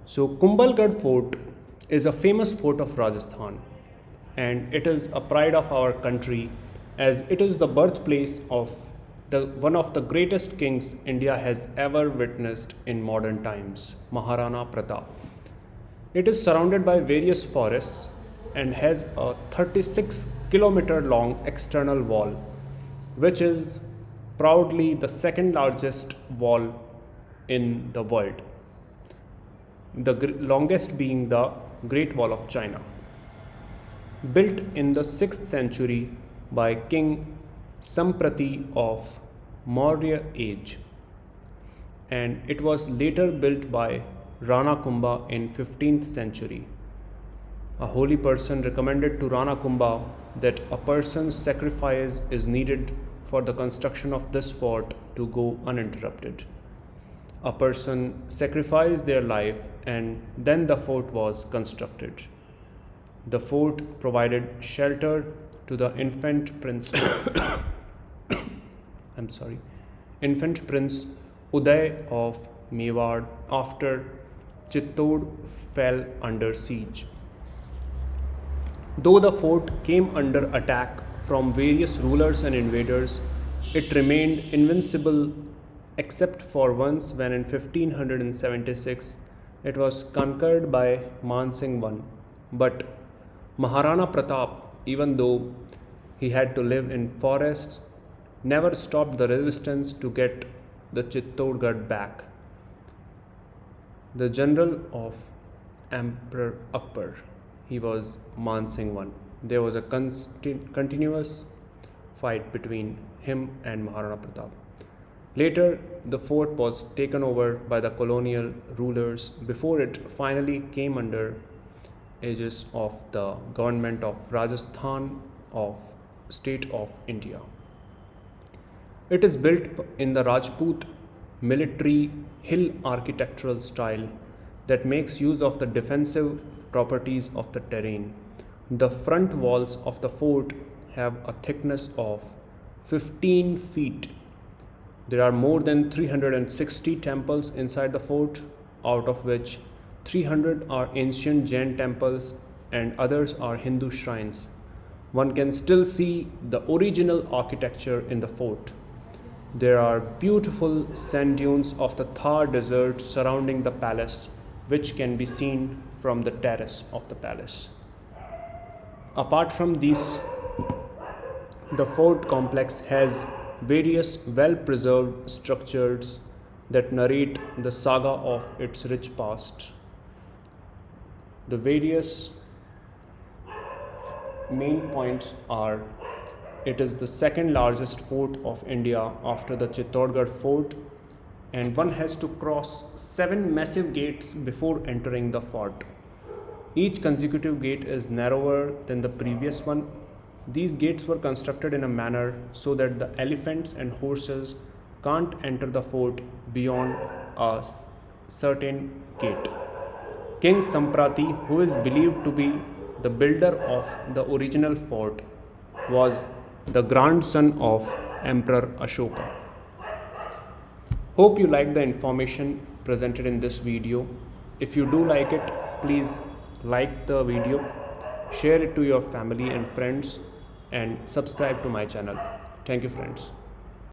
So, Kumbhalgarh Fort is a famous fort of Rajasthan, and it is a pride of our country as it is the birthplace of one of the greatest kings India has ever witnessed in modern times, Maharana Pratap. It is surrounded by various forests and has a 36-kilometer long external wall, which is proudly the second largest wall in the world, the longest being the Great Wall of China. Built in the 6th century by King Samprati of Maurya age, and it was later built by Rana Kumbha in 15th century. A holy person recommended to Rana Kumbha that a person's sacrifice is needed for the construction of this fort to go uninterrupted. A person sacrificed their life and then the fort was constructed. The fort provided shelter to the infant prince infant prince Uday of Mewar after Chittor fell under siege. Though the fort came under attack from various rulers and invaders, it remained invincible except for once when in 1576 it was conquered by Man Singh I. But Maharana Pratap, even though he had to live in forests, never stopped the resistance to get the Chittorgarh back. The general of Emperor Akbar, he was Man Singh I. There was a continuous fight between him and Maharana Pratap. Later, the fort was taken over by the colonial rulers before it finally came under aegis of the government of Rajasthan of state of India. It is built in the Rajput military hill architectural style that makes use of the defensive properties of the terrain. The front walls of the fort have a thickness of 15 feet. There are more than 360 temples inside the fort, out of which 300 are ancient Jain temples and others are Hindu shrines. One can still see the original architecture in the fort. There are beautiful sand dunes of the Thar desert surrounding the palace, which can be seen from the terrace of the palace. Apart from these, the fort complex has various well-preserved structures that narrate the saga of its rich past. The various main points are: it is the second largest fort of India after the Chittorgarh fort, and one has to cross 7 massive gates before entering the fort. Each consecutive gate is narrower than the previous one. These gates were constructed in a manner so that the elephants and horses can't enter the fort beyond a certain gate. King Samprati, who is believed to be the builder of the original fort, was the grandson of Emperor Ashoka. Hope you like the information presented in this video. If you do like it, please like the video, share it to your family and friends, and subscribe to my channel. Thank you, friends.